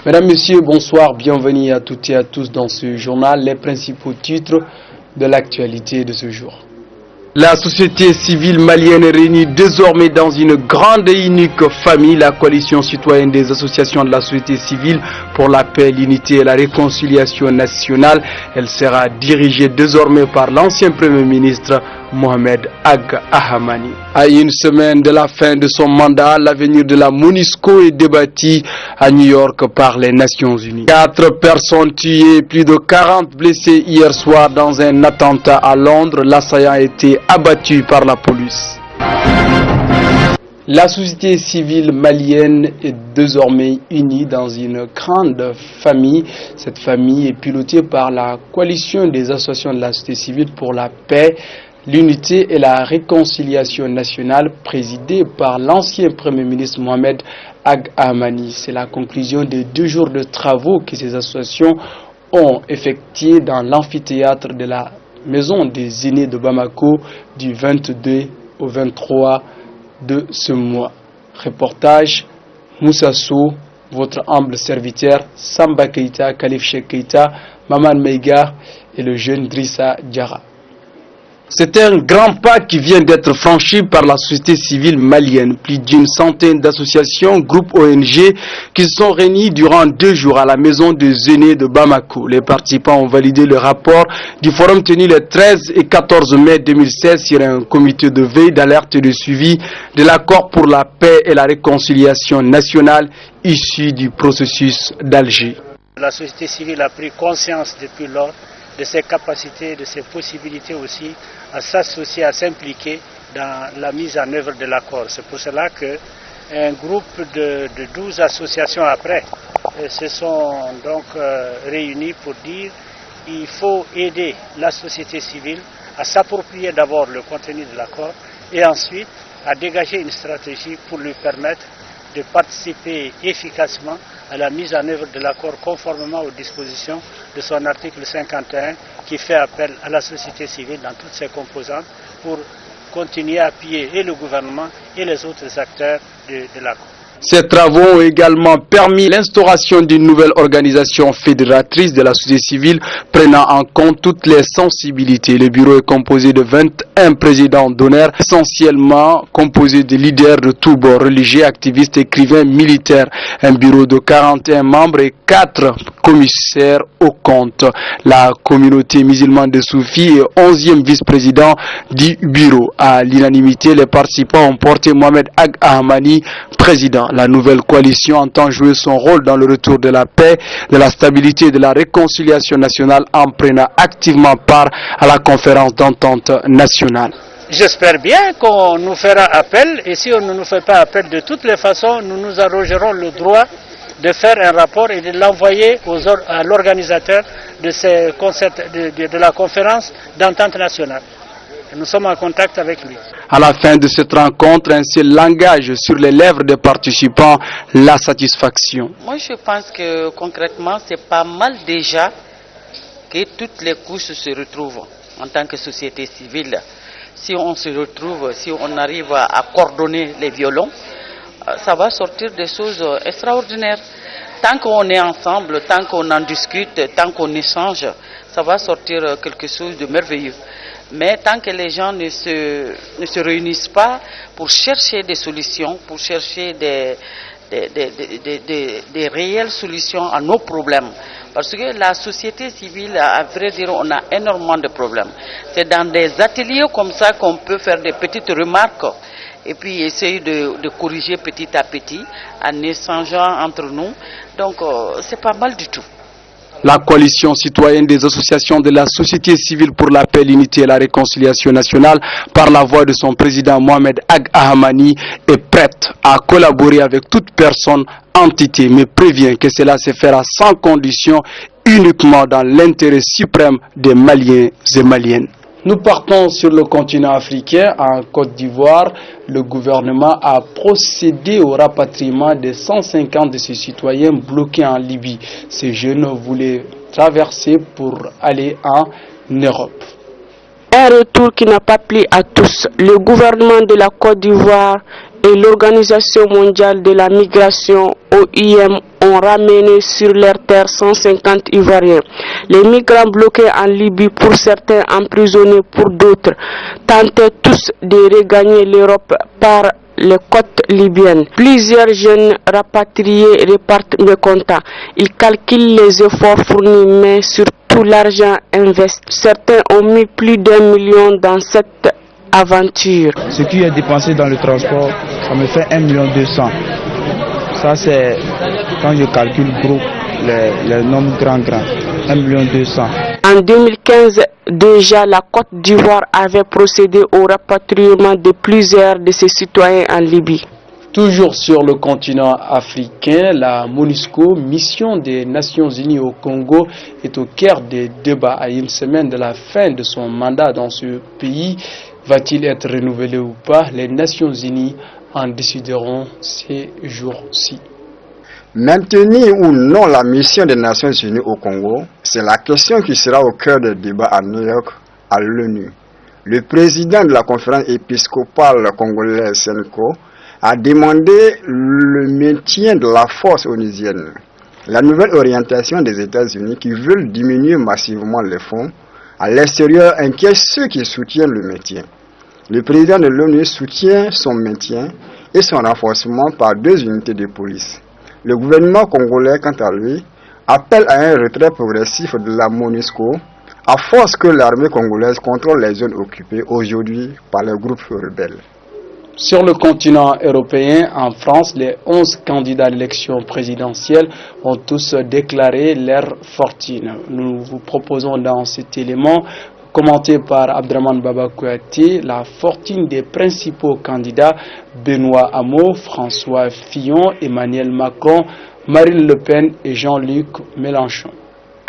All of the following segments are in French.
Mesdames, Messieurs, bonsoir, bienvenue à toutes et à tous dans ce journal, les principaux titres de l'actualité de ce jour. La société civile malienne est réunie désormais dans une grande et unique famille, la coalition citoyenne des associations de la société civile pour la paix, l'unité et la réconciliation nationale. Elle sera dirigée désormais par l'ancien Premier ministre Mohamed Ag Ahamani. À une semaine de la fin de son mandat, l'avenir de la MONUSCO est débattu à New York par les Nations Unies. 4 personnes tuées, plus de 40 blessés hier soir dans un attentat à Londres. L'assaillant a été abattu par la police. La société civile malienne est désormais unie dans une grande famille. Cette famille est pilotée par la coalition des associations de la société civile pour la paix, l'unité et la réconciliation nationale, présidée par l'ancien Premier ministre Mohamed Ag Ahamani. C'est la conclusion des 2 jours de travaux que ces associations ont effectués dans l'amphithéâtre de la Maison des aînés de Bamako du 22 au 23 de ce mois. Reportage Moussa Sow, votre humble serviteur, Samba Keita, Khalif Cheikh Keita, Maman Meiga et le jeune Drissa Diarra. C'est un grand pas qui vient d'être franchi par la société civile malienne. Plus d'une centaine d'associations, groupes ONG qui se sont réunis durant 2 jours à la maison des aînés de Bamako. Les participants ont validé le rapport du forum tenu les 13 et 14 mai 2016 sur un comité de veille, d'alerte et de suivi de l'accord pour la paix et la réconciliation nationale issu du processus d'Alger. La société civile a pris conscience depuis lors de ses capacités, de ses possibilités aussi à s'associer, à s'impliquer dans la mise en œuvre de l'accord. C'est pour cela qu'un groupe de 12 associations après se sont donc réunis pour dire qu'il faut aider la société civile à s'approprier d'abord le contenu de l'accord et ensuite à dégager une stratégie pour lui permettre de participer efficacement à la mise en œuvre de l'accord conformément aux dispositions de son article 51 qui fait appel à la société civile dans toutes ses composantes pour continuer à appuyer et le gouvernement et les autres acteurs de l'accord. Ces travaux ont également permis l'instauration d'une nouvelle organisation fédératrice de la société civile prenant en compte toutes les sensibilités. Le bureau est composé de 21 présidents d'honneur, essentiellement composé de leaders de tous bords, religieux, activistes, écrivains, militaires. Un bureau de 41 membres et 4 commissaires au compte. La communauté musulmane de Soufi est 11e vice-président du bureau. À l'unanimité, les participants ont porté Mohamed Ag Ahamani président. La nouvelle coalition entend jouer son rôle dans le retour de la paix, de la stabilité et de la réconciliation nationale en prenant activement part à la conférence d'entente nationale. J'espère bien qu'on nous fera appel et si on ne nous fait pas appel de toutes les façons, nous nous arrogerons le droit de faire un rapport et de l'envoyer à l'organisateur de la conférence d'entente nationale. Nous sommes en contact avec lui. À la fin de cette rencontre, un seul langage sur les lèvres des participants, la satisfaction. Moi, je pense que concrètement, c'est pas mal déjà que toutes les couches se retrouvent en tant que société civile. Si on se retrouve, si on arrive à coordonner les violons, ça va sortir des choses extraordinaires. Tant qu'on est ensemble, tant qu'on en discute, tant qu'on échange, ça va sortir quelque chose de merveilleux. Mais tant que les gens ne se réunissent pas pour chercher des solutions, pour chercher des réelles solutions à nos problèmes, parce que la société civile, à vrai dire, on a énormément de problèmes. C'est dans des ateliers comme ça qu'on peut faire des petites remarques et puis essayer de corriger petit à petit en échangeant entre nous. Donc c'est pas mal du tout. La coalition citoyenne des associations de la société civile pour la paix, l'unité et la réconciliation nationale, par la voix de son président Mohamed Ag Ahamani, est prête à collaborer avec toute personne, entité, mais prévient que cela se fera sans condition, uniquement dans l'intérêt suprême des Maliens et Maliennes. Nous partons sur le continent africain. En Côte d'Ivoire, le gouvernement a procédé au rapatriement de 150 de ses citoyens bloqués en Libye. Ces jeunes voulaient traverser pour aller en Europe. Un retour qui n'a pas plu à tous. Le gouvernement de la Côte d'Ivoire et l'Organisation mondiale de la migration, OIM, ont ramené sur leur terre 150 Ivoiriens. Les migrants bloqués en Libye, pour certains emprisonnés, pour d'autres, tentaient tous de regagner l'Europe par les côtes libyennes. Plusieurs jeunes rapatriés repartent mécontents. Ils calculent les efforts fournis, mais surtout l'argent investi. Certains ont mis plus d'1 million dans cette aventure. Ce qui est dépensé dans le transport, ça me fait 1 200 000. Ça c'est quand je calcule gros les nombres grands. 1 200 000. En 2015, déjà la Côte d'Ivoire avait procédé au rapatriement de plusieurs de ses citoyens en Libye. Toujours sur le continent africain, la MONUSCO, mission des Nations Unies au Congo, est au cœur des débats à une semaine de la fin de son mandat dans ce pays. Va-t-il être renouvelé ou pas? Les Nations Unies en décideront ces jours-ci. Maintenir ou non la mission des Nations Unies au Congo, c'est la question qui sera au cœur des débats à New York, à l'ONU. Le président de la conférence épiscopale congolaise SENCO a demandé le maintien de la force onusienne. La nouvelle orientation des États-Unis qui veulent diminuer massivement les fonds à l'extérieur inquiète ceux qui soutiennent le maintien. Le président de l'ONU soutient son maintien et son renforcement par 2 unités de police. Le gouvernement congolais, quant à lui, appelle à un retrait progressif de la MONUSCO à force que l'armée congolaise contrôle les zones occupées aujourd'hui par les groupes rebelles. Sur le continent européen, en France, les 11 candidats à l'élection présidentielle ont tous déclaré leur fortune. Nous vous proposons dans cet élément, commenté par Abdraman Baba Kouyaté, la fortune des principaux candidats Benoît Hamon, François Fillon, Emmanuel Macron, Marine Le Pen et Jean-Luc Mélenchon.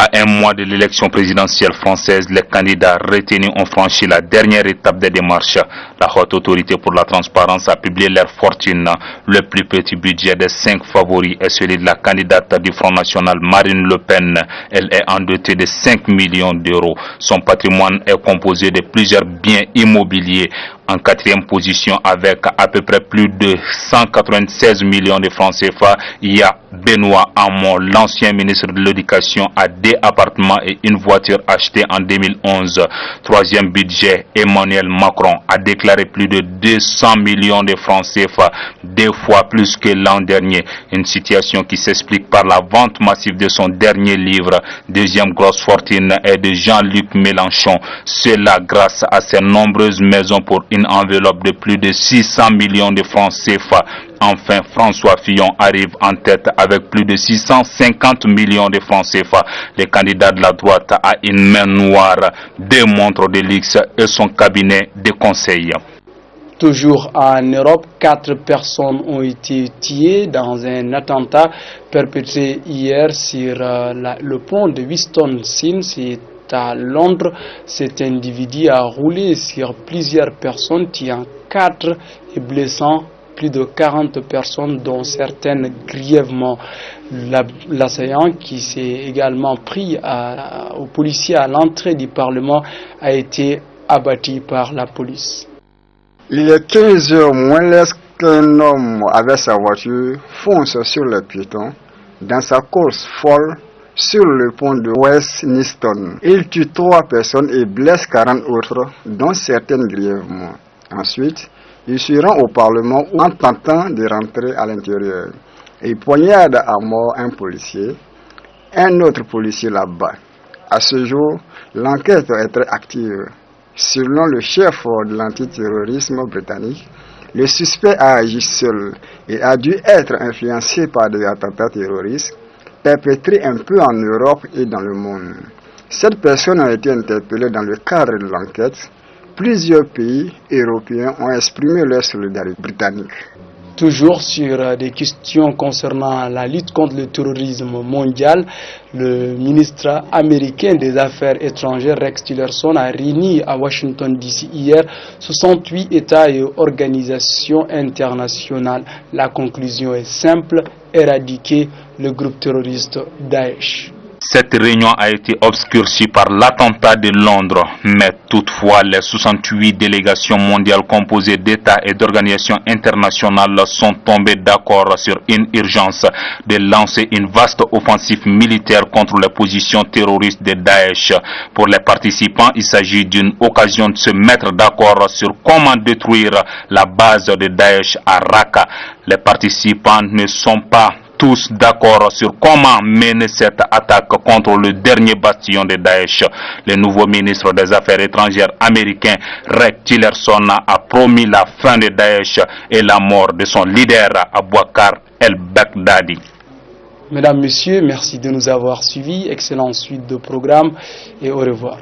À un mois de l'élection présidentielle française, les candidats retenus ont franchi la dernière étape des démarches. La haute autorité pour la transparence a publié leur fortune. Le plus petit budget des 5 favoris est celui de la candidate du Front National Marine Le Pen. Elle est endettée de 5 millions d'euros. Son patrimoine est composé de plusieurs biens immobiliers. En 4e position avec à peu près plus de 196 millions de francs CFA, il y a Benoît Hamon, l'ancien ministre de l'Éducation, a 2 appartements et une voiture achetée en 2011. 3e budget, Emmanuel Macron a déclaré plus de 200 millions de francs CFA, 2 fois plus que l'an dernier. Une situation qui s'explique par la vente massive de son dernier livre. 2e grosse fortune est de Jean-Luc Mélenchon. Cela grâce à ses nombreuses maisons pour une enveloppe de plus de 600 millions de francs CFA. Enfin, François Fillon arrive en tête avec plus de 650 millions de francs CFA. Les candidats de la droite a une main noire, 2 montres de luxe et son cabinet de conseil. Toujours en Europe, 4 personnes ont été tuées dans un attentat perpétré hier sur le pont de Wisconsin. C'est à Londres. Cet individu a roulé sur plusieurs personnes, tuant 4 et blessant plus de 40 personnes, dont certaines grièvement. L'assaillant, qui s'est également pris aux policiers à l'entrée du Parlement, a été abattu par la police. Il est 15 heures moins l'est qu'un homme avec sa voiture fonce sur les piétons dans sa course folle sur le pont de Westminster. Il tue 3 personnes et blesse 40 autres, dont certaines grièvement. Ensuite, il se rend au Parlement en tentant de rentrer à l'intérieur. Il poignarde à mort un policier. Un autre policier là-bas. À ce jour, l'enquête est très active. Selon le chef de l'antiterrorisme britannique, le suspect a agi seul et a dû être influencé par des attentats terroristes perpétrés un peu en Europe et dans le monde. Cette personne a été interpellée dans le cadre de l'enquête. Plusieurs pays européens ont exprimé leur solidarité britannique. Toujours sur des questions concernant la lutte contre le terrorisme mondial, le ministre américain des Affaires étrangères Rex Tillerson a réuni à Washington DC hier 68 États et organisations internationales. La conclusion est simple: éradiquer le groupe terroriste Daesh. Cette réunion a été obscurcie par l'attentat de Londres, mais toutefois les 68 délégations mondiales composées d'États et d'organisations internationales sont tombées d'accord sur une urgence de lancer une vaste offensive militaire contre les positions terroristes de Daesh. Pour les participants, il s'agit d'une occasion de se mettre d'accord sur comment détruire la base de Daesh à Raqqa. Les participants ne sont pas tous d'accord sur comment mener cette attaque contre le dernier bastion de Daesh. Le nouveau ministre des Affaires étrangères américain Rex Tillerson a promis la fin de Daesh et la mort de son leader Abouakar el-Baghdadi. Mesdames, Messieurs, merci de nous avoir suivis. Excellente suite de programme et au revoir.